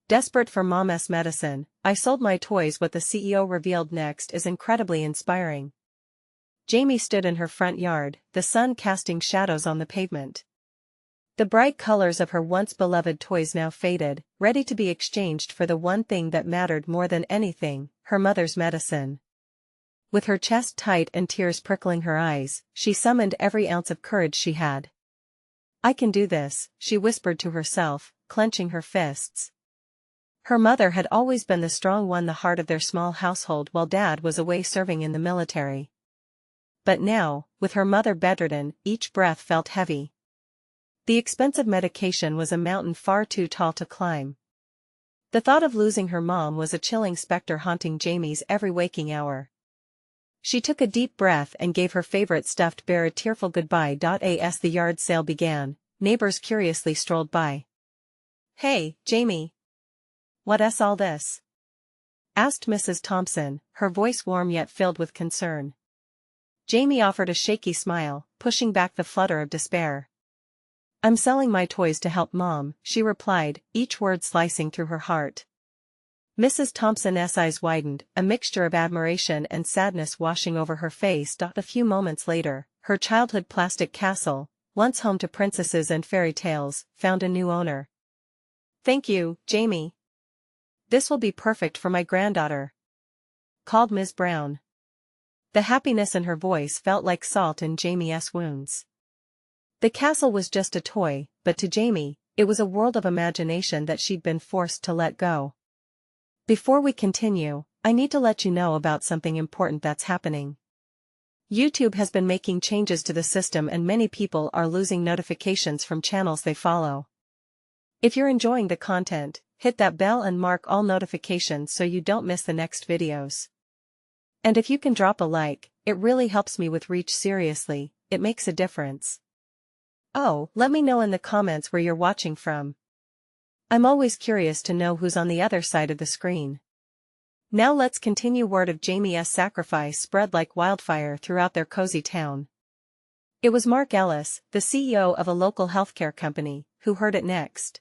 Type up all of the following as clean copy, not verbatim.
Desperate for Mom's medicine, I sold my toys. What the CEO revealed next is incredibly inspiring. Jamie stood in her front yard, the sun casting shadows on the pavement. The bright colors of her once beloved toys now faded, ready to be exchanged for the one thing that mattered more than anything, her mother's medicine. With her chest tight and tears prickling her eyes, she summoned every ounce of courage she had. "I can do this," she whispered to herself, clenching her fists. Her mother had always been the strong one, the heart of their small household while Dad was away serving in the military. But now, with her mother bedridden, each breath felt heavy. The expensive medication was a mountain far too tall to climb. The thought of losing her mom was a chilling specter haunting Jamie's every waking hour. She took a deep breath and gave her favorite stuffed bear a tearful goodbye. As the yard sale began, neighbors curiously strolled by. "Hey, Jamie. What's all this?" asked Mrs. Thompson, her voice warm yet filled with concern. Jamie offered a shaky smile, pushing back the flutter of despair. "I'm selling my toys to help Mom," she replied, each word slicing through her heart. Mrs. Thompson's eyes widened, a mixture of admiration and sadness washing over her face. A few moments later, her childhood plastic castle, once home to princesses and fairy tales, found a new owner. "Thank you, Jamie. This will be perfect for my granddaughter," called Ms. Brown. The happiness in her voice felt like salt in Jamie's wounds. The castle was just a toy, but to Jamie, it was a world of imagination that she'd been forced to let go. Before we continue, I need to let you know about something important that's happening. YouTube has been making changes to the system and many people are losing notifications from channels they follow. If you're enjoying the content, hit that bell and mark all notifications so you don't miss the next videos. And if you can drop a like, it really helps me with reach. Seriously, it makes a difference. Oh, let me know in the comments where you're watching from. I'm always curious to know who's on the other side of the screen. Now let's continue. Word of Jamie's sacrifice spread like wildfire throughout their cozy town. It was Mark Ellis, the CEO of a local healthcare company, who heard it next.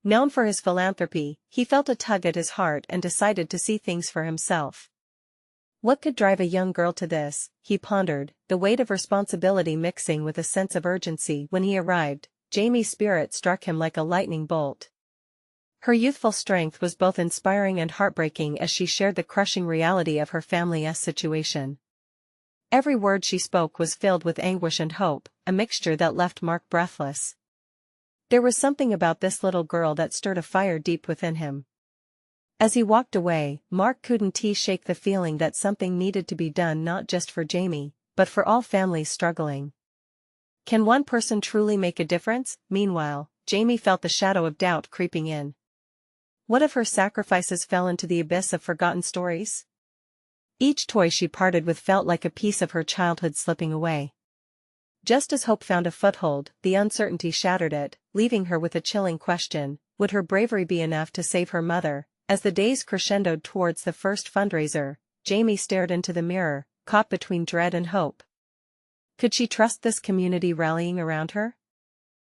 Known for his philanthropy, he felt a tug at his heart and decided to see things for himself. What could drive a young girl to this, he pondered, the weight of responsibility mixing with a sense of urgency. When he arrived, Jamie's spirit struck him like a lightning bolt. Her youthful strength was both inspiring and heartbreaking as she shared the crushing reality of her family's situation. Every word she spoke was filled with anguish and hope, a mixture that left Mark breathless. There was something about this little girl that stirred a fire deep within him. As he walked away, Mark couldn't shake the feeling that something needed to be done, not just for Jamie, but for all families struggling. Can one person truly make a difference? Meanwhile, Jamie felt the shadow of doubt creeping in. What if her sacrifices fell into the abyss of forgotten stories? Each toy she parted with felt like a piece of her childhood slipping away. Just as hope found a foothold, the uncertainty shattered it, leaving her with a chilling question: would her bravery be enough to save her mother? As the days crescendoed towards the first fundraiser, Jamie stared into the mirror, caught between dread and hope. Could she trust this community rallying around her?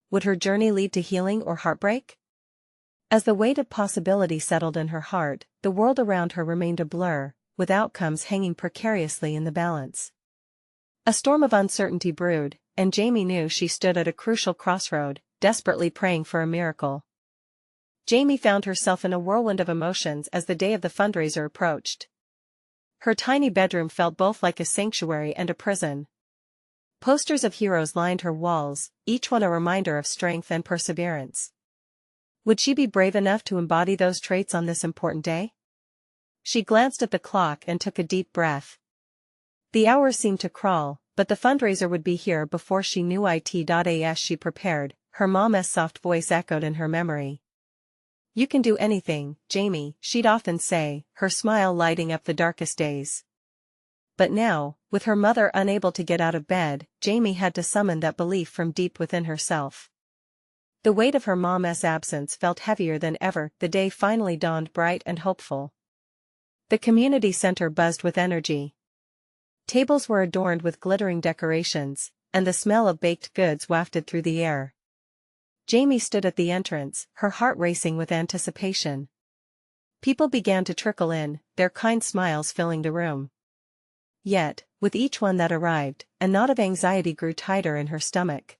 Would her journey lead to healing or heartbreak? As the weight of possibility settled in her heart, the world around her remained a blur, with outcomes hanging precariously in the balance. A storm of uncertainty brewed, and Jamie knew she stood at a crucial crossroad, desperately praying for a miracle. Jamie found herself in a whirlwind of emotions as the day of the fundraiser approached. Her tiny bedroom felt both like a sanctuary and a prison. Posters of heroes lined her walls, each one a reminder of strength and perseverance. Would she be brave enough to embody those traits on this important day? She glanced at the clock and took a deep breath. The hours seemed to crawl, but the fundraiser would be here before she knew it. As she prepared, her mom's soft voice echoed in her memory. "You can do anything, Jamie," she'd often say, her smile lighting up the darkest days. But now, with her mother unable to get out of bed, Jamie had to summon that belief from deep within herself. The weight of her mom's absence felt heavier than ever. The day finally dawned bright and hopeful. The community center buzzed with energy. Tables were adorned with glittering decorations, and the smell of baked goods wafted through the air. Jamie stood at the entrance, her heart racing with anticipation. People began to trickle in, their kind smiles filling the room. Yet, with each one that arrived, a knot of anxiety grew tighter in her stomach.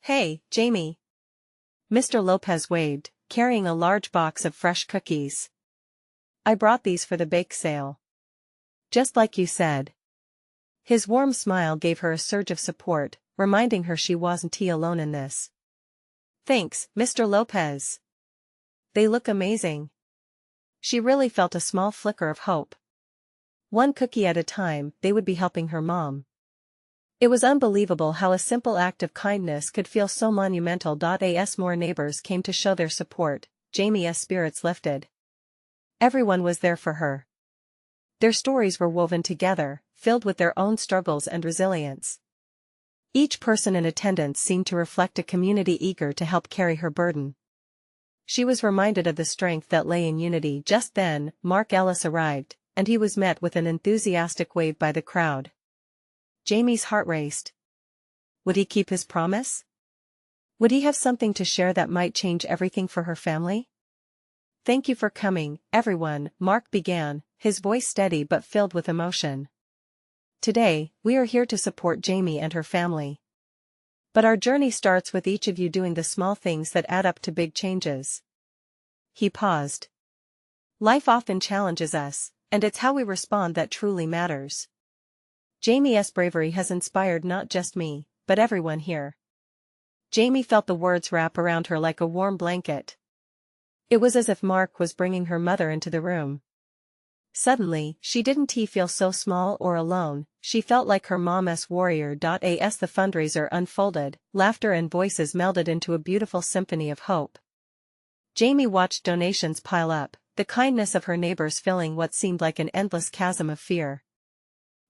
"Hey, Jamie." Mr. Lopez waved, carrying a large box of fresh cookies. "I brought these for the bake sale." "Just like you said." His warm smile gave her a surge of support, reminding her she wasn't alone in this. "Thanks, Mr. Lopez. They look amazing." She really felt a small flicker of hope. One cookie at a time, they would be helping her mom. It was unbelievable how a simple act of kindness could feel so monumental. As more neighbors came to show their support, Jamie's spirits lifted. Everyone was there for her. Their stories were woven together, filled with their own struggles and resilience. Each person in attendance seemed to reflect a community eager to help carry her burden. She was reminded of the strength that lay in unity. Just then, Mark Ellis arrived, and he was met with an enthusiastic wave by the crowd. Jamie's heart raced. Would he keep his promise? Would he have something to share that might change everything for her family? "Thank you for coming, everyone," Mark began, his voice steady but filled with emotion. "Today, we are here to support Jamie and her family. But our journey starts with each of you doing the small things that add up to big changes." He paused. "Life often challenges us, and it's how we respond that truly matters. Jamie's bravery has inspired not just me, but everyone here." Jamie felt the words wrap around her like a warm blanket. It was as if Mark was bringing her mother into the room. Suddenly, she didn't feel so small or alone, she felt like her mom's warrior. As the fundraiser unfolded, laughter and voices melded into a beautiful symphony of hope. Jamie watched donations pile up, the kindness of her neighbors filling what seemed like an endless chasm of fear.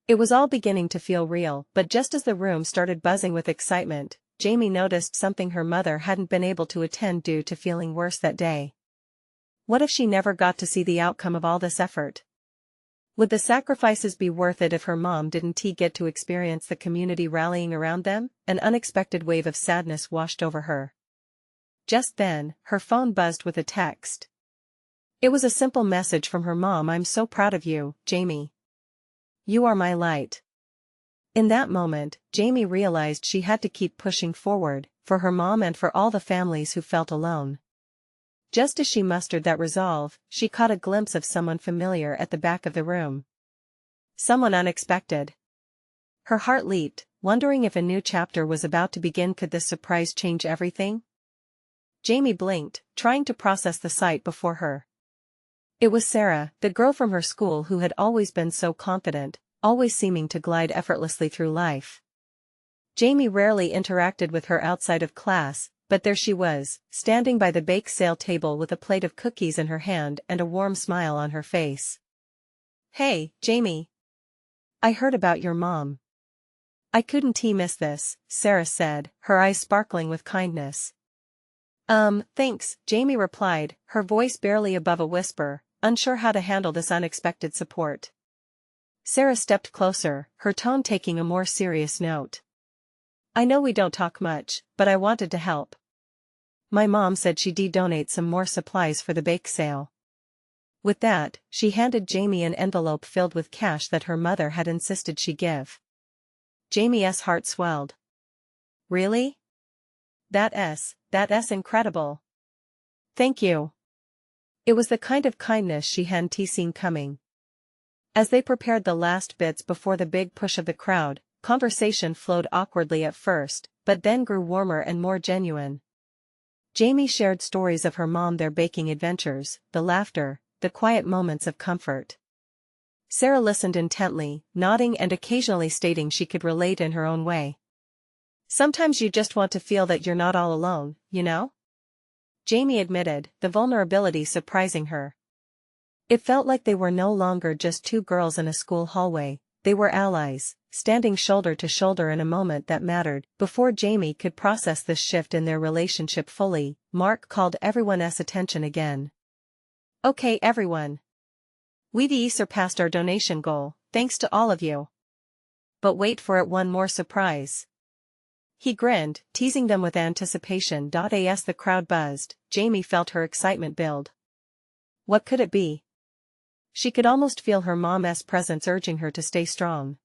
It was all beginning to feel real, but just as the room started buzzing with excitement, Jamie noticed something her mother hadn't been able to attend due to feeling worse that day. What if she never got to see the outcome of all this effort? Would the sacrifices be worth it if her mom didn't get to experience the community rallying around them? An unexpected wave of sadness washed over her. Just then, her phone buzzed with a text. It was a simple message from her mom. "I'm so proud of you, Jamie. You are my light." In that moment, Jamie realized she had to keep pushing forward, for her mom and for all the families who felt alone. Just as she mustered that resolve, she caught a glimpse of someone familiar at the back of the room. Someone unexpected. Her heart leaped, wondering if a new chapter was about to begin. Could this surprise change everything? Jamie blinked, trying to process the sight before her. It was Sarah, the girl from her school who had always been so confident, always seeming to glide effortlessly through life. Jamie rarely interacted with her outside of class, but there she was, standing by the bake sale table with a plate of cookies in her hand and a warm smile on her face. "Hey, Jamie. I heard about your mom. I couldn't miss this," Sarah said, her eyes sparkling with kindness. Thanks," Jamie replied, her voice barely above a whisper, unsure how to handle this unexpected support. Sarah stepped closer, her tone taking a more serious note. "I know we don't talk much, but I wanted to help. My mom said she'd donate some more supplies for the bake sale." With that, she handed Jamie an envelope filled with cash that her mother had insisted she give. Jamie's heart swelled. "Really? That's incredible. Thank you." It was the kind of kindness she hadn't seen coming. As they prepared the last bits before the big push of the crowd, conversation flowed awkwardly at first, but then grew warmer and more genuine. Jamie shared stories of her mom, their baking adventures, the laughter, the quiet moments of comfort. Sarah listened intently, nodding and occasionally stating she could relate in her own way. "Sometimes you just want to feel that you're not all alone, you know?" Jamie admitted, the vulnerability surprising her. It felt like they were no longer just two girls in a school hallway, they were allies, standing shoulder to shoulder in a moment that mattered. Before Jamie could process this shift in their relationship fully, Mark called everyone's attention again. "Okay, everyone. We've surpassed our donation goal, thanks to all of you. But wait for it, one more surprise." He grinned, teasing them with anticipation. As the crowd buzzed, Jamie felt her excitement build. What could it be? She could almost feel her mom's presence urging her to stay strong.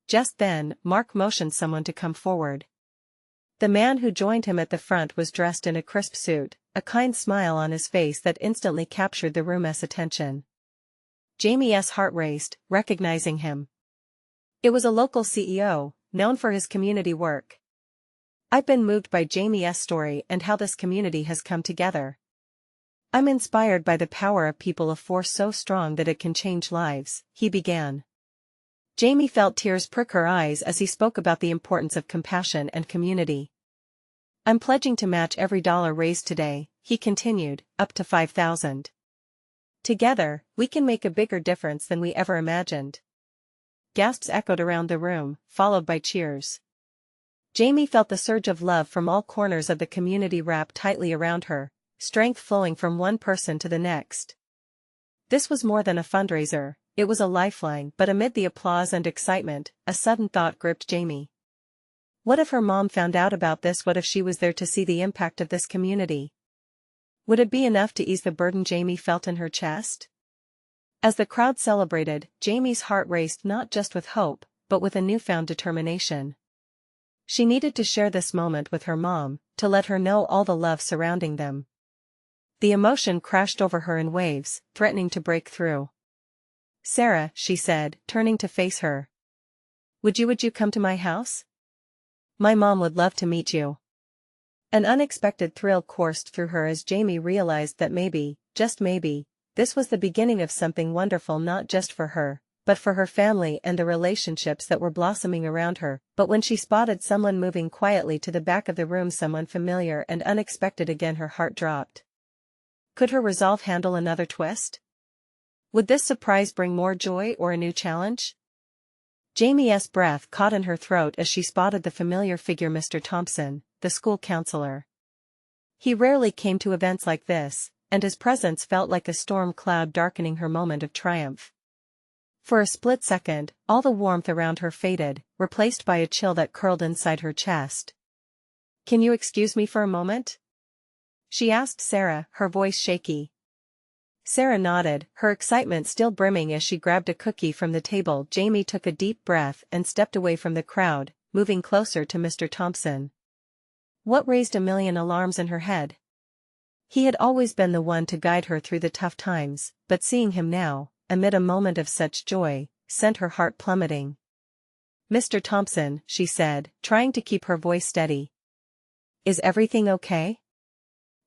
Just then, Mark motioned someone to come forward. The man who joined him at the front was dressed in a crisp suit, a kind smile on his face that instantly captured the room's attention. Jamie's heart raced, recognizing him. It was a local CEO, known for his community work. I've been moved by Jamie's story and how this community has come together. I'm inspired by the power of people, a force so strong that it can change lives, he began. Jamie felt tears prick her eyes as he spoke about the importance of compassion and community. I'm pledging to match every dollar raised today, he continued, up to $5,000. Together, we can make a bigger difference than we ever imagined. Gasps echoed around the room, followed by cheers. Jamie felt the surge of love from all corners of the community wrap tightly around her, strength flowing from one person to the next. This was more than a fundraiser, it was a lifeline. But amid the applause and excitement, a sudden thought gripped Jamie. What if her mom found out about this? What if she was there to see the impact of this community? Would it be enough to ease the burden Jamie felt in her chest? As the crowd celebrated, Jamie's heart raced, not just with hope, but with a newfound determination. She needed to share this moment with her mom, to let her know all the love surrounding them. The emotion crashed over her in waves, threatening to break through. Sarah, she said, turning to face her. Would you come to my house? My mom would love to meet you. An unexpected thrill coursed through her as Jamie realized that maybe, just maybe, this was the beginning of something wonderful, not just for her, but for her family and the relationships that were blossoming around her. But when she spotted someone moving quietly to the back of the room, someone familiar and unexpected, again her heart dropped. Could her resolve handle another twist? Would this surprise bring more joy or a new challenge? Jamie's breath caught in her throat as she spotted the familiar figure, Mr. Thompson, the school counselor. He rarely came to events like this, and his presence felt like a storm cloud darkening her moment of triumph. For a split second, all the warmth around her faded, replaced by a chill that curled inside her chest. Can you excuse me for a moment? She asked Sarah, her voice shaky. Sarah nodded, her excitement still brimming as she grabbed a cookie from the table. Jamie took a deep breath and stepped away from the crowd, moving closer to Mr. Thompson. What raised a million alarms in her head? He had always been the one to guide her through the tough times, but seeing him now, amid a moment of such joy, sent her heart plummeting. Mr. Thompson, she said, trying to keep her voice steady. Is everything okay?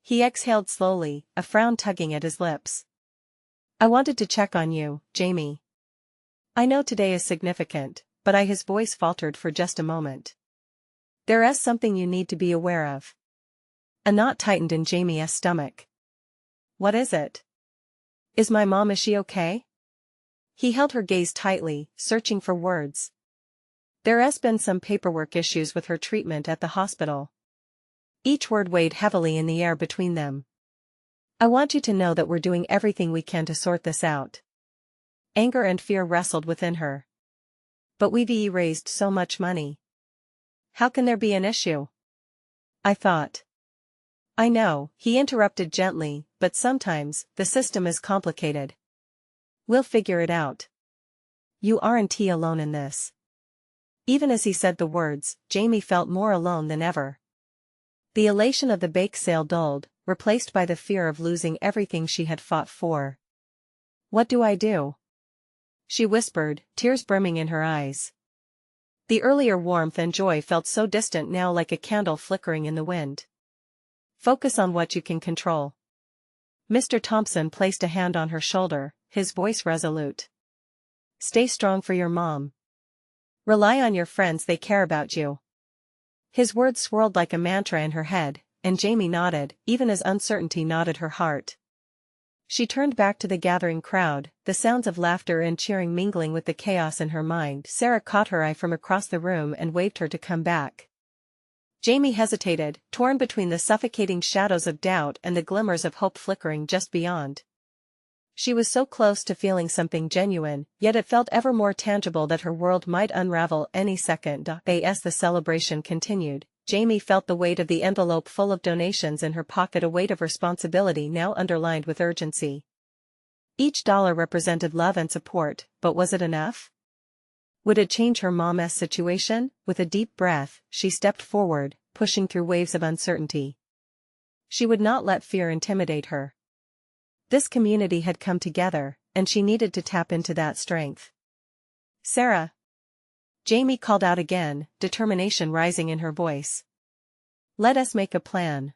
He exhaled slowly, a frown tugging at his lips. I wanted to check on you, Jamie. I know today is significant, but his voice faltered for just a moment. There is something you need to be aware of. A knot tightened in Jamie's stomach. What is it? Is my mom, is she okay? He held her gaze tightly, searching for words. There has been some paperwork issues with her treatment at the hospital. Each word weighed heavily in the air between them. I want you to know that we're doing everything we can to sort this out. Anger and fear wrestled within her. But we've raised so much money. How can there be an issue? I thought. I know, he interrupted gently, but sometimes, the system is complicated. We'll figure it out. You aren't alone in this. Even as he said the words, Jamie felt more alone than ever. The elation of the bake sale dulled, replaced by the fear of losing everything she had fought for. What do I do? She whispered, tears brimming in her eyes. The earlier warmth and joy felt so distant now, like a candle flickering in the wind. Focus on what you can control. Mr. Thompson placed a hand on her shoulder, his voice resolute. Stay strong for your mom. Rely on your friends, they care about you. His words swirled like a mantra in her head, and Jamie nodded, even as uncertainty knotted her heart. She turned back to the gathering crowd, the sounds of laughter and cheering mingling with the chaos in her mind. Sarah caught her eye from across the room and waved her to come back. Jamie hesitated, torn between the suffocating shadows of doubt and the glimmers of hope flickering just beyond. She was so close to feeling something genuine, yet it felt ever more tangible that her world might unravel any second. As the celebration continued, Jamie felt the weight of the envelope full of donations in her pocket, a weight of responsibility now underlined with urgency. Each dollar represented love and support, but was it enough? Would it change her mom's situation? With a deep breath, she stepped forward, pushing through waves of uncertainty. She would not let fear intimidate her. This community had come together, and she needed to tap into that strength. "Sarah!" Jamie called out again, determination rising in her voice. "Let us make a plan.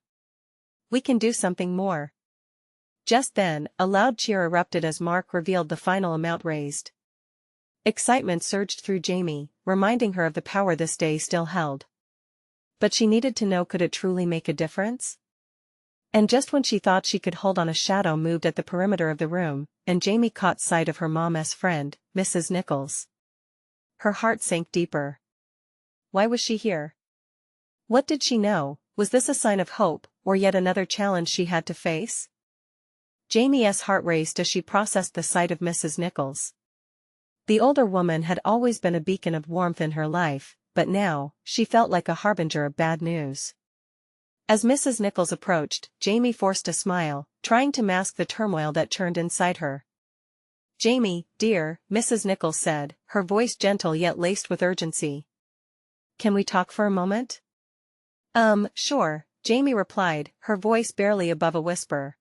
We can do something more." Just then, a loud cheer erupted as Mark revealed the final amount raised. Excitement surged through Jamie, reminding her of the power this day still held. But she needed to know, could it truly make a difference? And just when she thought she could hold on, a shadow moved at the perimeter of the room, and Jamie caught sight of her mom's friend, Mrs. Nichols. Her heart sank deeper. Why was she here? What did she know? Was this a sign of hope, or yet another challenge she had to face? Jamie's heart raced as she processed the sight of Mrs. Nichols. The older woman had always been a beacon of warmth in her life, but now, she felt like a harbinger of bad news. As Mrs. Nichols approached, Jamie forced a smile, trying to mask the turmoil that churned inside her. "Jamie, dear," Mrs. Nichols said, her voice gentle yet laced with urgency. "Can we talk for a moment?" Sure," Jamie replied, her voice barely above a whisper.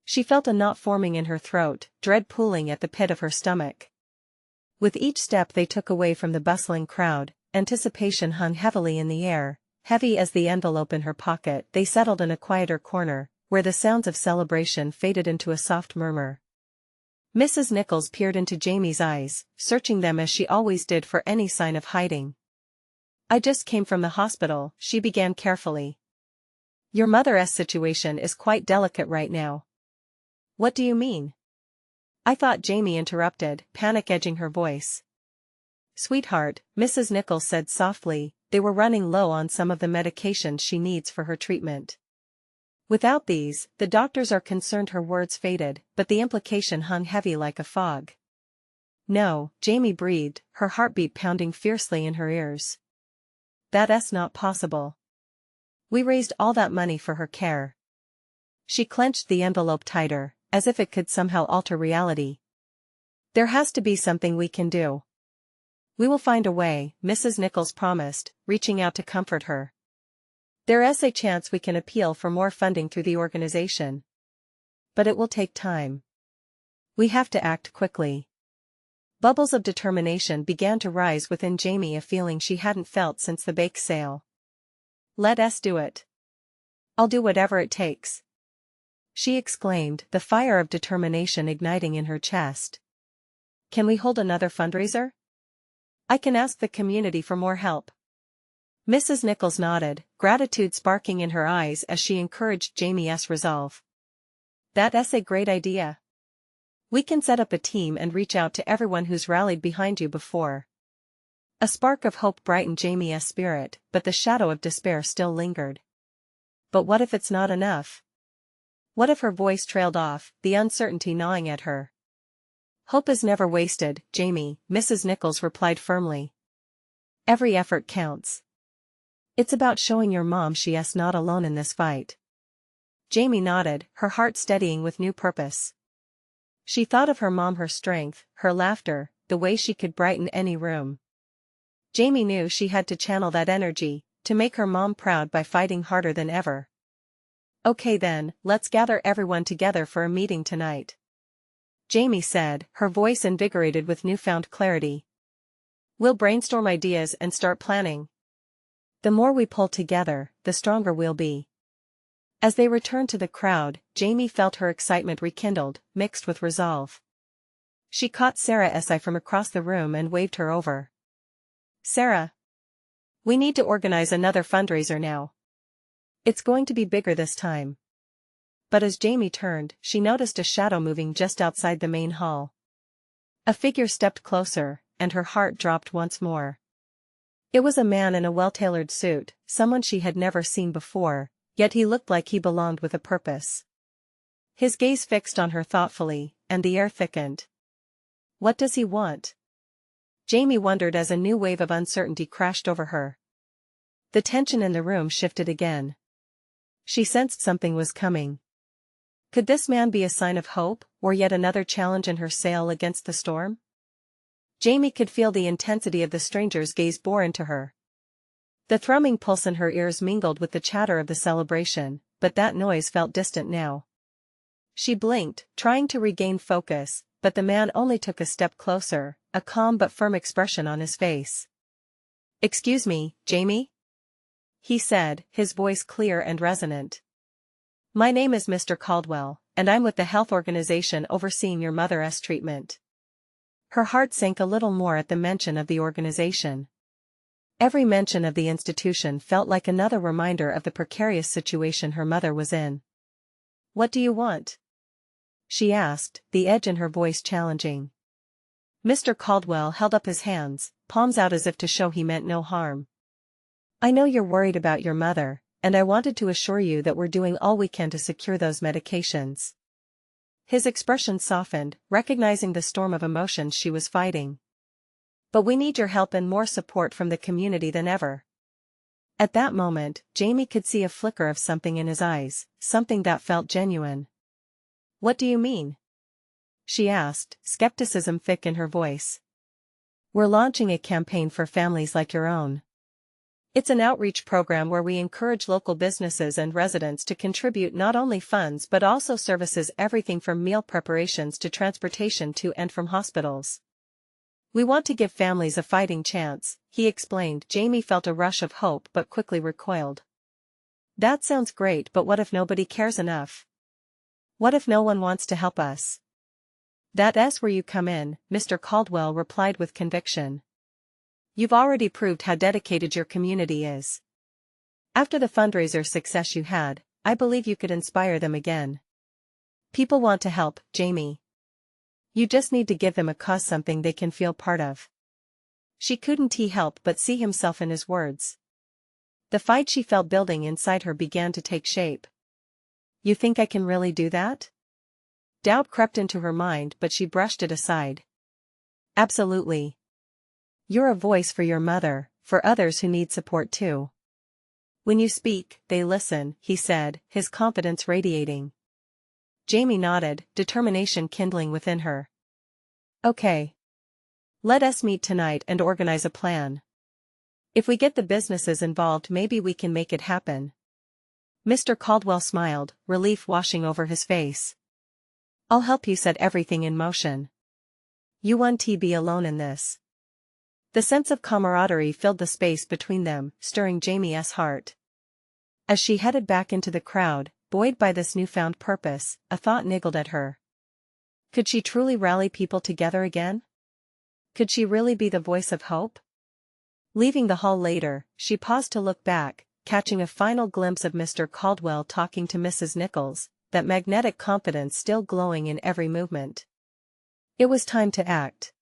She felt a knot forming in her throat, dread pooling at the pit of her stomach. With each step they took away from the bustling crowd, anticipation hung heavily in the air. Heavy as the envelope in her pocket, they settled in a quieter corner, where the sounds of celebration faded into a soft murmur. Mrs. Nichols peered into Jamie's eyes, searching them as she always did for any sign of hiding. "I just came from the hospital," she began carefully. "Your mother's situation is quite delicate right now." "What do you mean?" "I thought," Jamie interrupted, panic edging her voice. "Sweetheart," Mrs. Nichols said softly, "they were running low on some of the medications she needs for her treatment. Without these, the doctors are concerned." Her words faded, but the implication hung heavy like a fog. "No," Jamie breathed, her heartbeat pounding fiercely in her ears. "That's not possible. We raised all that money for her care." She clenched the envelope tighter, as if it could somehow alter reality. "There has to be something we can do." "We will find a way," Mrs. Nichols promised, reaching out to comfort her. "There is a chance we can appeal for more funding through the organization. But it will take time. We have to act quickly." Bubbles of determination began to rise within Jamie, a feeling she hadn't felt since the bake sale. "Let us do it. I'll do whatever it takes," she exclaimed, the fire of determination igniting in her chest. "Can we hold another fundraiser? I can ask the community for more help." Mrs. Nichols nodded, gratitude sparking in her eyes as she encouraged Jamie's resolve. "That's a great idea. We can set up a team and reach out to everyone who's rallied behind you before." A spark of hope brightened Jamie's spirit, but the shadow of despair still lingered. But what if it's not enough? What if her voice trailed off, the uncertainty gnawing at her? "Hope is never wasted, Jamie," Mrs. Nichols replied firmly. "Every effort counts. It's about showing your mom she's not alone in this fight." Jamie nodded, her heart steadying with new purpose. She thought of her mom, her strength, her laughter, the way she could brighten any room. Jamie knew she had to channel that energy, to make her mom proud by fighting harder than ever. "Okay then, let's gather everyone together for a meeting tonight," Jamie said, her voice invigorated with newfound clarity. "We'll brainstorm ideas and start planning. The more we pull together, the stronger we'll be." As they returned to the crowd, Jamie felt her excitement rekindled, mixed with resolve. She caught Sarah's eye from across the room and waved her over. "Sarah, we need to organize another fundraiser now. It's going to be bigger this time." But as Jamie turned, she noticed a shadow moving just outside the main hall. A figure stepped closer, and her heart dropped once more. It was a man in a well-tailored suit, someone she had never seen before, yet he looked like he belonged with a purpose. His gaze fixed on her thoughtfully, and the air thickened. What does he want? Jamie wondered as a new wave of uncertainty crashed over her. The tension in the room shifted again. She sensed something was coming. Could this man be a sign of hope, or yet another challenge in her sail against the storm? Jamie could feel the intensity of the stranger's gaze bore into her. The thrumming pulse in her ears mingled with the chatter of the celebration, but that noise felt distant now. She blinked, trying to regain focus, but the man only took a step closer, a calm but firm expression on his face. "Excuse me, Jamie?" he said, his voice clear and resonant. "My name is Mr. Caldwell, and I'm with the health organization overseeing your mother's treatment." Her heart sank a little more at the mention of the organization. Every mention of the institution felt like another reminder of the precarious situation her mother was in. "What do you want?" she asked, the edge in her voice challenging. Mr. Caldwell held up his hands, palms out as if to show he meant no harm. "I know you're worried about your mother, and I wanted to assure you that we're doing all we can to secure those medications." His expression softened, recognizing the storm of emotions she was fighting. "But we need your help and more support from the community than ever." At that moment, Jamie could see a flicker of something in his eyes, something that felt genuine. "What do you mean?" she asked, skepticism thick in her voice. "We're launching a campaign for families like your own. It's an outreach program where we encourage local businesses and residents to contribute not only funds but also services, everything from meal preparations to transportation to and from hospitals. We want to give families a fighting chance," he explained. Jamie felt a rush of hope but quickly recoiled. "That sounds great, but what if nobody cares enough? What if no one wants to help us?" "That's where you come in," Mr. Caldwell replied with conviction. "You've already proved how dedicated your community is. After the fundraiser success you had, I believe you could inspire them again. People want to help, Jamie. You just need to give them a cause, something they can feel part of." She couldn't help but see himself in his words. The fight she felt building inside her began to take shape. "You think I can really do that?" Doubt crept into her mind, but she brushed it aside. "Absolutely. You're a voice for your mother, for others who need support too. When you speak, they listen," he said, his confidence radiating. Jamie nodded, determination kindling within her. "Okay. Let us meet tonight and organize a plan. If we get the businesses involved, maybe we can make it happen." Mr. Caldwell smiled, relief washing over his face. "I'll help you set everything in motion. You won't be alone in this." The sense of camaraderie filled the space between them, stirring Jamie's heart. As she headed back into the crowd, buoyed by this newfound purpose, a thought niggled at her. Could she truly rally people together again? Could she really be the voice of hope? Leaving the hall later, she paused to look back, catching a final glimpse of Mr. Caldwell talking to Mrs. Nichols, that magnetic confidence still glowing in every movement. It was time to act.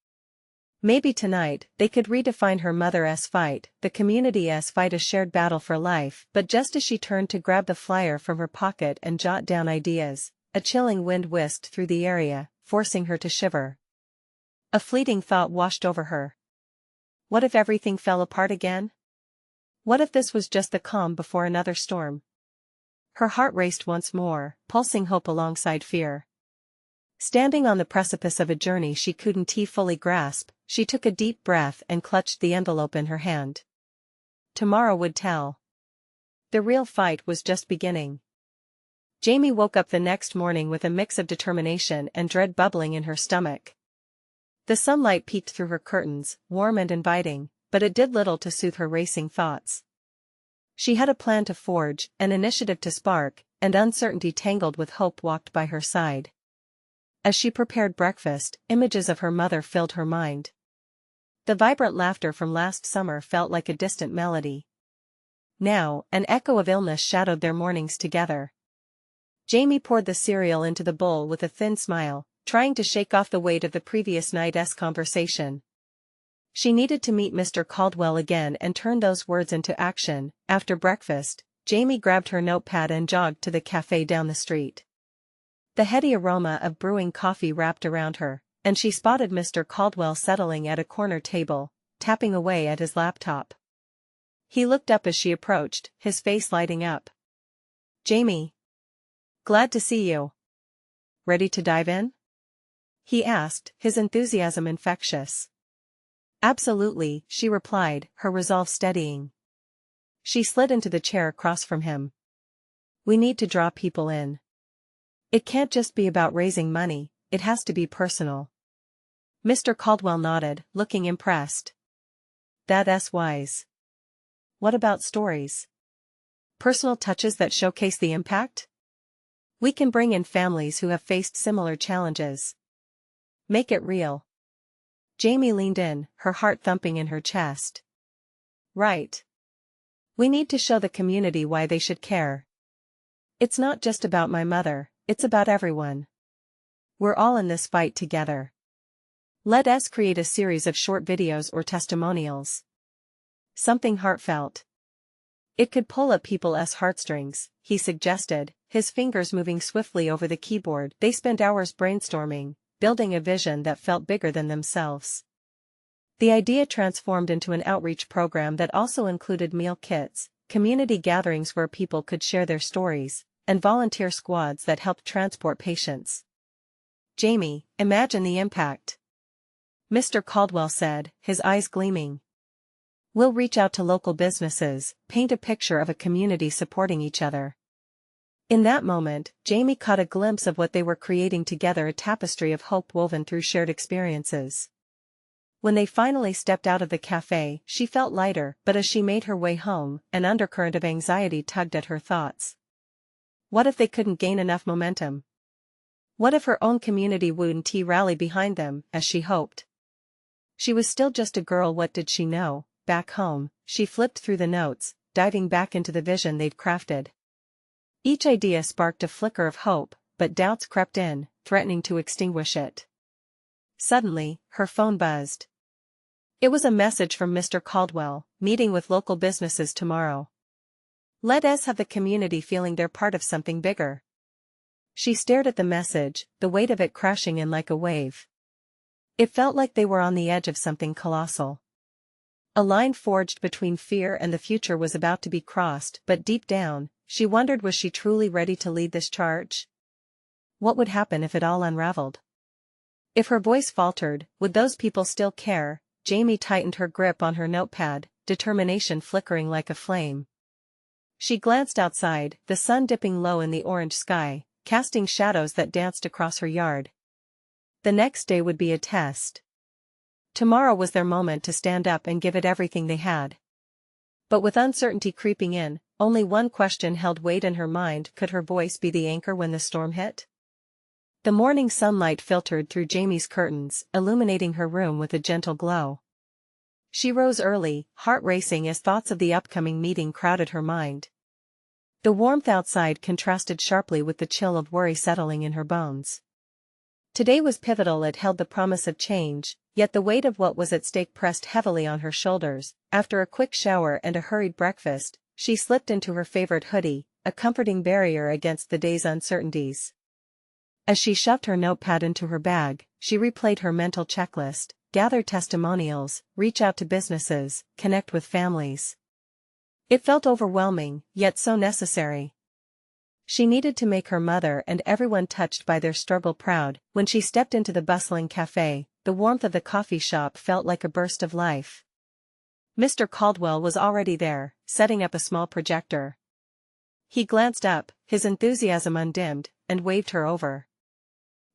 Maybe tonight, they could redefine her mother's fight, the community's fight, a shared battle for life. But just as she turned to grab the flyer from her pocket and jot down ideas, a chilling wind whisked through the area, forcing her to shiver. A fleeting thought washed over her. What if everything fell apart again? What if this was just the calm before another storm? Her heart raced once more, pulsing hope alongside fear. Standing on the precipice of a journey she couldn't fully grasp, she took a deep breath and clutched the envelope in her hand. Tomorrow would tell. The real fight was just beginning. Jamie woke up the next morning with a mix of determination and dread bubbling in her stomach. The sunlight peeked through her curtains, warm and inviting, but it did little to soothe her racing thoughts. She had a plan to forge, an initiative to spark, and uncertainty tangled with hope walked by her side. As she prepared breakfast, images of her mother filled her mind. The vibrant laughter from last summer felt like a distant melody. Now, an echo of illness shadowed their mornings together. Jamie poured the cereal into the bowl with a thin smile, trying to shake off the weight of the previous night's conversation. She needed to meet Mr. Caldwell again and turn those words into action. After breakfast, Jamie grabbed her notepad and jogged to the cafe down the street. The heady aroma of brewing coffee wrapped around her, and she spotted Mr. Caldwell settling at a corner table, tapping away at his laptop. He looked up as she approached, his face lighting up. "Jamie. Glad to see you. Ready to dive in?" he asked, his enthusiasm infectious. "Absolutely," she replied, her resolve steadying. She slid into the chair across from him. "We need to draw people in. It can't just be about raising money, it has to be personal." Mr. Caldwell nodded, looking impressed. "That's wise. What about stories? Personal touches that showcase the impact? We can bring in families who have faced similar challenges. Make it real." Jamie leaned in, her heart thumping in her chest. "Right. We need to show the community why they should care. It's not just about my mother, it's about everyone. We're all in this fight together. Let us create a series of short videos or testimonials. Something heartfelt. It could pull at people's heartstrings," he suggested, his fingers moving swiftly over the keyboard. They spent hours brainstorming, building a vision that felt bigger than themselves. The idea transformed into an outreach program that also included meal kits, community gatherings where people could share their stories, and volunteer squads that helped transport patients. "Jamie, imagine the impact," Mr. Caldwell said, his eyes gleaming. "We'll reach out to local businesses, paint a picture of a community supporting each other." In that moment, Jamie caught a glimpse of what they were creating together, a tapestry of hope woven through shared experiences. When they finally stepped out of the cafe, she felt lighter, but as she made her way home, an undercurrent of anxiety tugged at her thoughts. What if they couldn't gain enough momentum? What if her own community wouldn't rally behind them, as she hoped? She was still just a girl. What did she know? Back home, she flipped through the notes, diving back into the vision they'd crafted. Each idea sparked a flicker of hope, but doubts crept in, threatening to extinguish it. Suddenly, her phone buzzed. It was a message from Mr. Caldwell, meeting with local businesses tomorrow. Let us have the community feeling they're part of something bigger. She stared at the message, the weight of it crashing in like a wave. It felt like they were on the edge of something colossal. A line forged between fear and the future was about to be crossed, but deep down, she wondered, was she truly ready to lead this charge? What would happen if it all unraveled? If her voice faltered, would those people still care? Jamie tightened her grip on her notepad, determination flickering like a flame. She glanced outside, the sun dipping low in the orange sky, casting shadows that danced across her yard. The next day would be a test. Tomorrow was their moment to stand up and give it everything they had. But with uncertainty creeping in, only one question held weight in her mind: could her voice be the anchor when the storm hit? The morning sunlight filtered through Jamie's curtains, illuminating her room with a gentle glow. She rose early, heart racing as thoughts of the upcoming meeting crowded her mind. The warmth outside contrasted sharply with the chill of worry settling in her bones. Today was pivotal. It held the promise of change, yet the weight of what was at stake pressed heavily on her shoulders. After a quick shower and a hurried breakfast, she slipped into her favorite hoodie, a comforting barrier against the day's uncertainties. As she shoved her notepad into her bag, she replayed her mental checklist: gather testimonials, reach out to businesses, connect with families. It felt overwhelming, yet so necessary. She needed to make her mother and everyone touched by their struggle proud. When she stepped into the bustling cafe, the warmth of the coffee shop felt like a burst of life. Mr. Caldwell was already there, setting up a small projector. He glanced up, his enthusiasm undimmed, and waved her over.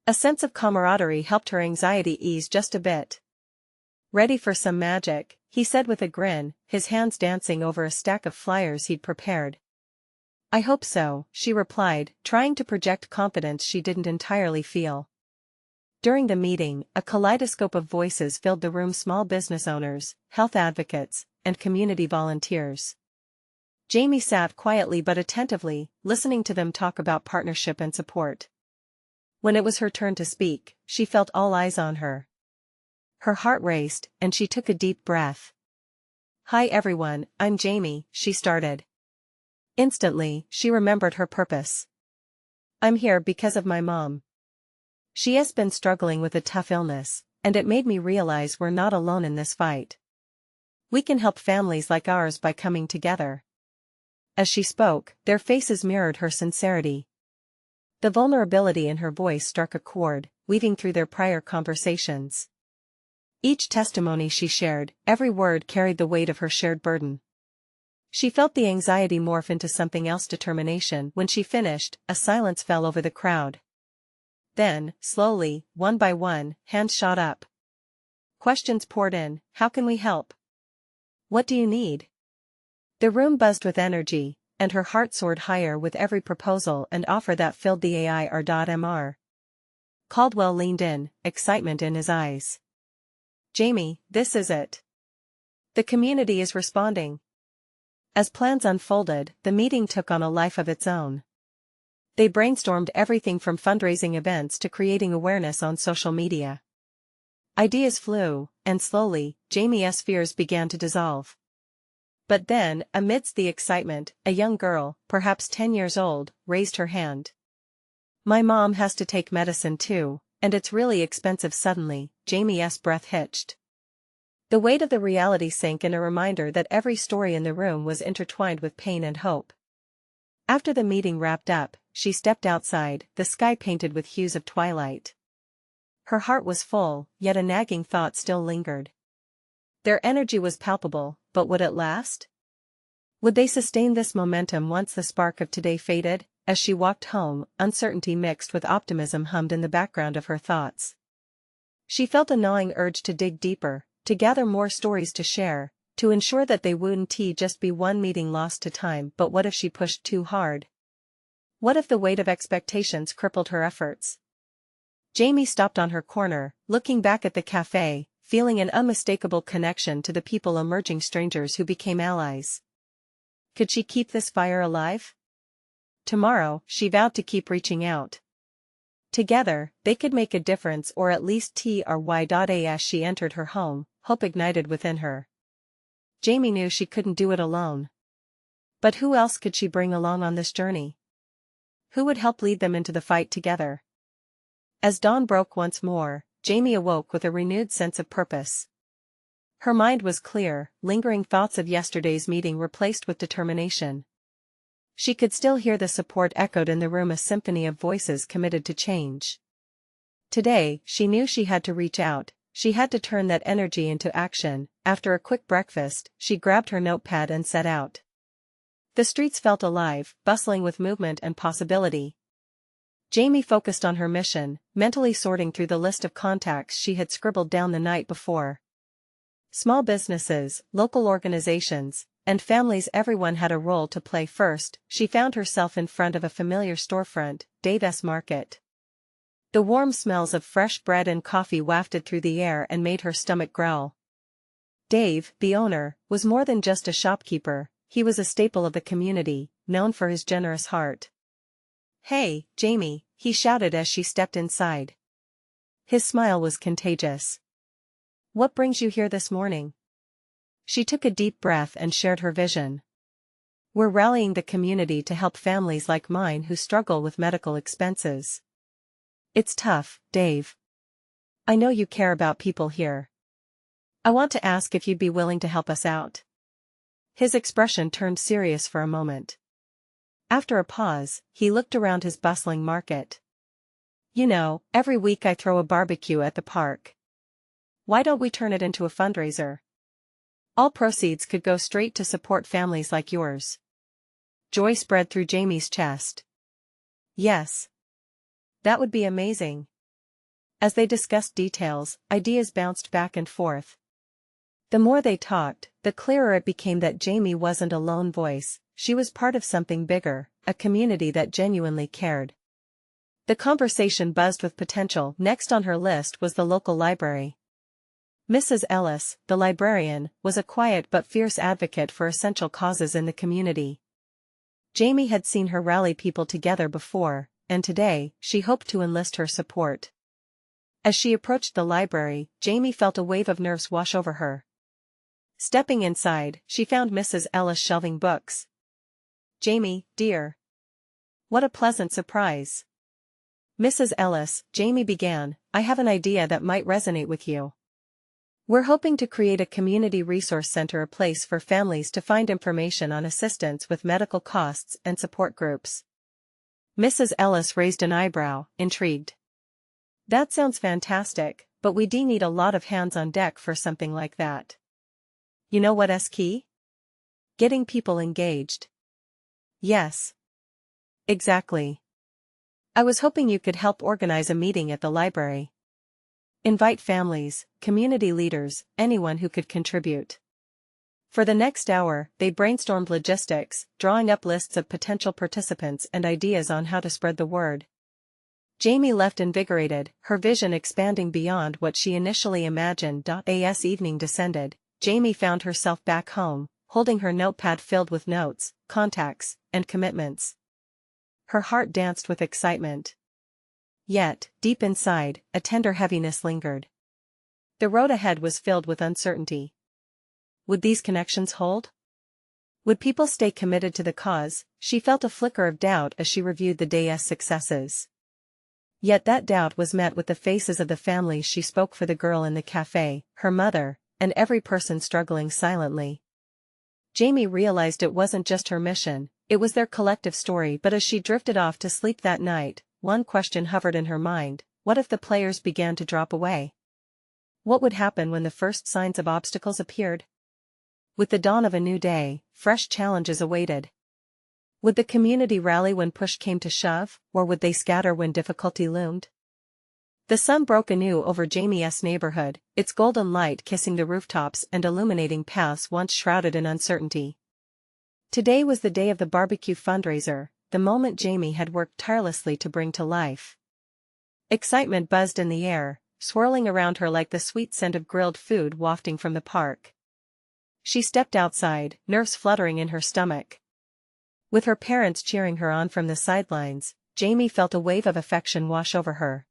A sense of camaraderie helped her anxiety ease just a bit. "Ready for some magic?" he said with a grin, his hands dancing over a stack of flyers he'd prepared. "I hope so," she replied, trying to project confidence she didn't entirely feel. During the meeting, a kaleidoscope of voices filled the room: small business owners, health advocates, and community volunteers. Jamie sat quietly but attentively, listening to them talk about partnership and support. When it was her turn to speak, she felt all eyes on her. Her heart raced, and she took a deep breath. "Hi everyone, I'm Jamie," she started. Instantly, she remembered her purpose. I'm here because of my mom. She has been struggling with a tough illness, and it made me realize we're not alone in this fight. We can help families like ours by coming together. As she spoke, their faces mirrored her sincerity. The vulnerability in her voice struck a chord, weaving through their prior conversations. Each testimony she shared, every word carried the weight of her shared burden. She felt the anxiety morph into something else, determination. When she finished, a silence fell over the crowd. Then, slowly, one by one, hands shot up. Questions poured in. How can we help? What do you need? The room buzzed with energy, and her heart soared higher with every proposal and offer that filled the air. Caldwell leaned in, excitement in his eyes. Jamie, this is it. The community is responding. As plans unfolded, the meeting took on a life of its own. They brainstormed everything from fundraising events to creating awareness on social media. Ideas flew, and slowly, Jamie's fears began to dissolve. But then, amidst the excitement, a young girl, perhaps 10 years old, raised her hand. My mom has to take medicine too, and it's really expensive. Suddenly, Jamie's breath hitched. The weight of the reality sank in, a reminder that every story in the room was intertwined with pain and hope. After the meeting wrapped up, she stepped outside, the sky painted with hues of twilight. Her heart was full, yet a nagging thought still lingered. Their energy was palpable, but would it last? Would they sustain this momentum once the spark of today faded? As she walked home, uncertainty mixed with optimism hummed in the background of her thoughts. She felt a gnawing urge to dig deeper, to gather more stories to share, to ensure that they wouldn't just be one meeting lost to time. But what if she pushed too hard? What if the weight of expectations crippled her efforts? Jamie stopped on her corner, looking back at the cafe, feeling an unmistakable connection to the people, emerging strangers who became allies. Could she keep this fire alive? Tomorrow, she vowed to keep reaching out. Together, they could make a difference, or at least try. As she entered her home, hope ignited within her. Jamie knew she couldn't do it alone. But who else could she bring along on this journey? Who would help lead them into the fight together? As dawn broke once more, Jamie awoke with a renewed sense of purpose. Her mind was clear, lingering thoughts of yesterday's meeting replaced with determination. She could still hear the support echoed in the room, a symphony of voices committed to change. Today, she knew she had to reach out, she had to turn that energy into action. After a quick breakfast, she grabbed her notepad and set out. The streets felt alive, bustling with movement and possibility. Jamie focused on her mission, mentally sorting through the list of contacts she had scribbled down the night before. Small businesses, local organizations, and families, everyone had a role to play. First, she found herself in front of a familiar storefront, Dave's Market. The warm smells of fresh bread and coffee wafted through the air and made her stomach growl. Dave, the owner, was more than just a shopkeeper, he was a staple of the community, known for his generous heart. Hey, Jamie, he shouted as she stepped inside. His smile was contagious. What brings you here this morning? She took a deep breath and shared her vision. We're rallying the community to help families like mine who struggle with medical expenses. It's tough, Dave. I know you care about people here. I want to ask if you'd be willing to help us out. His expression turned serious for a moment. After a pause, he looked around his bustling market. You know, every week I throw a barbecue at the park. Why don't we turn it into a fundraiser? All proceeds could go straight to support families like yours. Joy spread through Jamie's chest. Yes. That would be amazing. As they discussed details, ideas bounced back and forth. The more they talked, the clearer it became that Jamie wasn't a lone voice, she was part of something bigger, a community that genuinely cared. The conversation buzzed with potential. Next on her list was the local library. Mrs. Ellis, the librarian, was a quiet but fierce advocate for essential causes in the community. Jamie had seen her rally people together before, and today, she hoped to enlist her support. As she approached the library, Jamie felt a wave of nerves wash over her. Stepping inside, she found Mrs. Ellis shelving books. Jamie, dear. What a pleasant surprise. Mrs. Ellis, Jamie began, I have an idea that might resonate with you. We're hoping to create a community resource center, a place for families to find information on assistance with medical costs and support groups. Mrs. Ellis raised an eyebrow, intrigued. That sounds fantastic, but we do need a lot of hands on deck for something like that. You know what's key? Getting people engaged. Yes. Exactly. I was hoping you could help organize a meeting at the library. Invite families, community leaders, anyone who could contribute. For the next hour, they brainstormed logistics, drawing up lists of potential participants and ideas on how to spread the word. Jamie left invigorated, her vision expanding beyond what she initially imagined. As evening descended, Jamie found herself back home, holding her notepad filled with notes, contacts, and commitments. Her heart danced with excitement. Yet, deep inside, a tender heaviness lingered. The road ahead was filled with uncertainty. Would these connections hold? Would people stay committed to the cause? She felt a flicker of doubt as she reviewed the day's successes. Yet that doubt was met with the faces of the families she spoke for, the girl in the cafe, her mother, and every person struggling silently. Jamie realized it wasn't just her mission, it was their collective story. But as she drifted off to sleep that night, one question hovered in her mind: what if the players began to drop away? What would happen when the first signs of obstacles appeared? With the dawn of a new day, fresh challenges awaited. Would the community rally when push came to shove, or would they scatter when difficulty loomed? The sun broke anew over Jamie's neighborhood, its golden light kissing the rooftops and illuminating paths once shrouded in uncertainty. Today was the day of the barbecue fundraiser, the moment Jamie had worked tirelessly to bring to life. Excitement buzzed in the air, swirling around her like the sweet scent of grilled food wafting from the park. She stepped outside, nerves fluttering in her stomach. With her parents cheering her on from the sidelines, Jamie felt a wave of affection wash over her.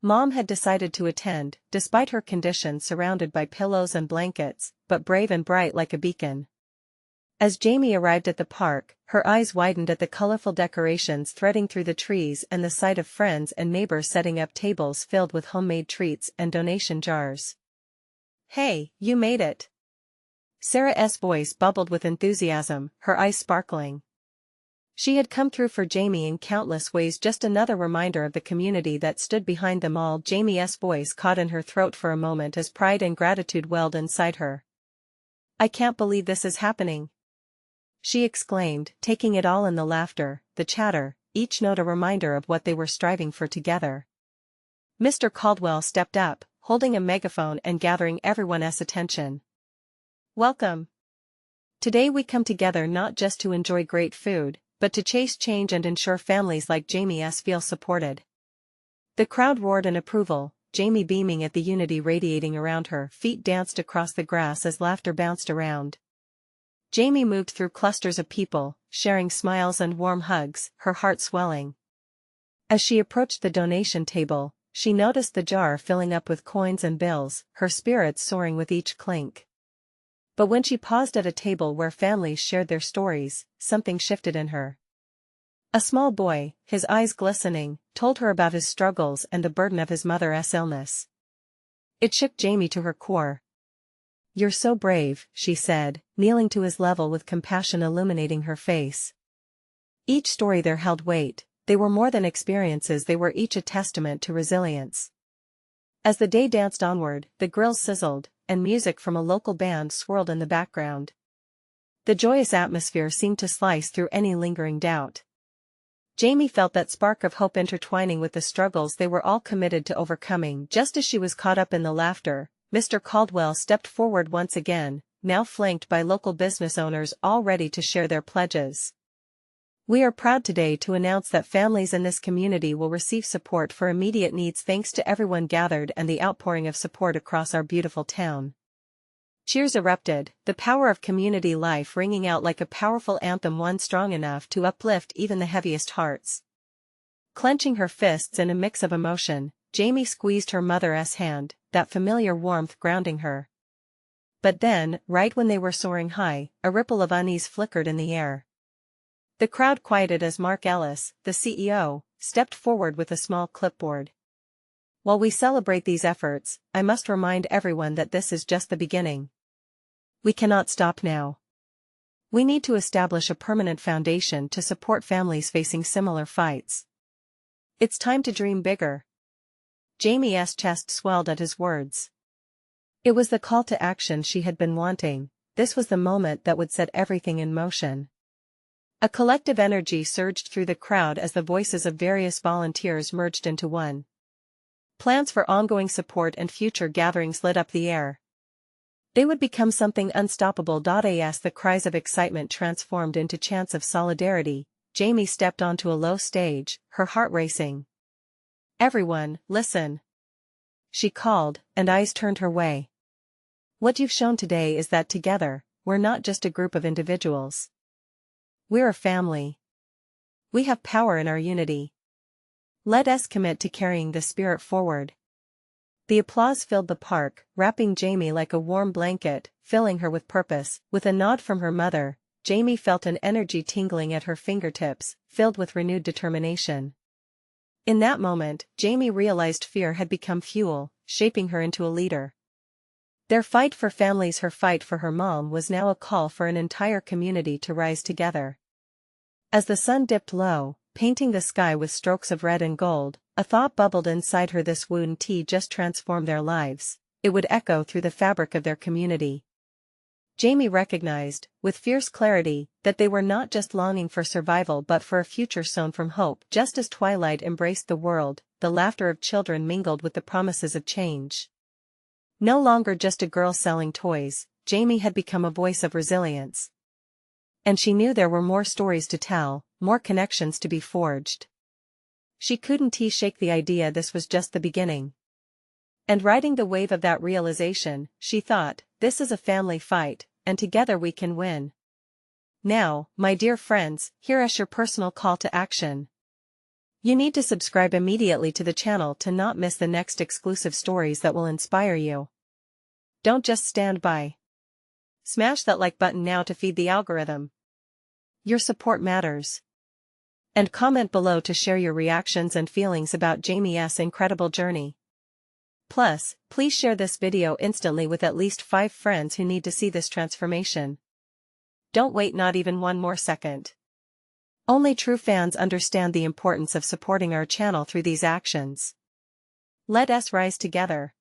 Mom had decided to attend, despite her condition, surrounded by pillows and blankets, but brave and bright like a beacon. As Jamie arrived at the park, her eyes widened at the colorful decorations threading through the trees and the sight of friends and neighbors setting up tables filled with homemade treats and donation jars. Hey, you made it! Sarah's voice bubbled with enthusiasm, her eyes sparkling. She had come through for Jamie in countless ways, just another reminder of the community that stood behind them all. Jamie's voice caught in her throat for a moment as pride and gratitude welled inside her. I can't believe this is happening, she exclaimed, taking it all in, the laughter, the chatter, each note a reminder of what they were striving for together. Mr. Caldwell stepped up, holding a megaphone and gathering everyone's attention. Welcome. Today we come together not just to enjoy great food, but to chase change and ensure families like Jamie's feel supported. The crowd roared in approval, Jamie beaming at the unity radiating around her. Feet danced across the grass as laughter bounced around. Jamie moved through clusters of people, sharing smiles and warm hugs, her heart swelling. As she approached the donation table, she noticed the jar filling up with coins and bills, her spirits soaring with each clink. But when she paused at a table where families shared their stories, something shifted in her. A small boy, his eyes glistening, told her about his struggles and the burden of his mother's illness. It shook Jamie to her core. You're so brave, she said, kneeling to his level with compassion illuminating her face. Each story there held weight. They were more than experiences, they were each a testament to resilience. As the day danced onward, the grills sizzled, and music from a local band swirled in the background. The joyous atmosphere seemed to slice through any lingering doubt. Jamie felt that spark of hope intertwining with the struggles they were all committed to overcoming. Just as she was caught up in the laughter, Mr. Caldwell stepped forward once again, now flanked by local business owners all ready to share their pledges. We are proud today to announce that families in this community will receive support for immediate needs. Thanks to everyone gathered and the outpouring of support across our beautiful town. Cheers erupted, the power of community life ringing out like a powerful anthem, one strong enough to uplift even the heaviest hearts. Clenching her fists in a mix of emotion, Jamie squeezed her mother's hand, that familiar warmth grounding her. But then, right when they were soaring high, a ripple of unease flickered in the air. The crowd quieted as Mark Ellis, the CEO, stepped forward with a small clipboard. While we celebrate these efforts, I must remind everyone that this is just the beginning. We cannot stop now. We need to establish a permanent foundation to support families facing similar fights. It's time to dream bigger. Jamie's chest swelled at his words. It was the call to action she had been wanting. This was the moment that would set everything in motion. A collective energy surged through the crowd as the voices of various volunteers merged into one. Plans for ongoing support and future gatherings lit up the air. They would become something unstoppable. As the cries of excitement transformed into chants of solidarity, Jamie stepped onto a low stage, her heart racing. "Everyone, listen," she called, and eyes turned her way. "What you've shown today is that together, we're not just a group of individuals. We're a family. We have power in our unity. Let us commit to carrying the spirit forward." The applause filled the park, wrapping Jamie like a warm blanket, filling her with purpose. With a nod from her mother, Jamie felt an energy tingling at her fingertips, filled with renewed determination. In that moment, Jamie realized fear had become fuel, shaping her into a leader. Their fight for families, her fight for her mom, was now a call for an entire community to rise together. As the sun dipped low, painting the sky with strokes of red and gold, a thought bubbled inside her: this wouldn't just transform their lives, it would echo through the fabric of their community. Jamie recognized, with fierce clarity, that they were not just longing for survival but for a future sown from hope. Just as twilight embraced the world, the laughter of children mingled with the promises of change. No longer just a girl selling toys, Jamie had become a voice of resilience. And she knew there were more stories to tell, more connections to be forged. She couldn't shake the idea this was just the beginning. And riding the wave of that realization, she thought, this is a family fight, and together we can win. Now, my dear friends, here is your personal call to action. You need to subscribe immediately to the channel to not miss the next exclusive stories that will inspire you. Don't just stand by. Smash that like button now to feed the algorithm. Your support matters. And comment below to share your reactions and feelings about Jamie's incredible journey. Plus, please share this video instantly with at least 5 friends who need to see this transformation. Don't wait not even one more second. Only true fans understand the importance of supporting our channel through these actions. Let us rise together.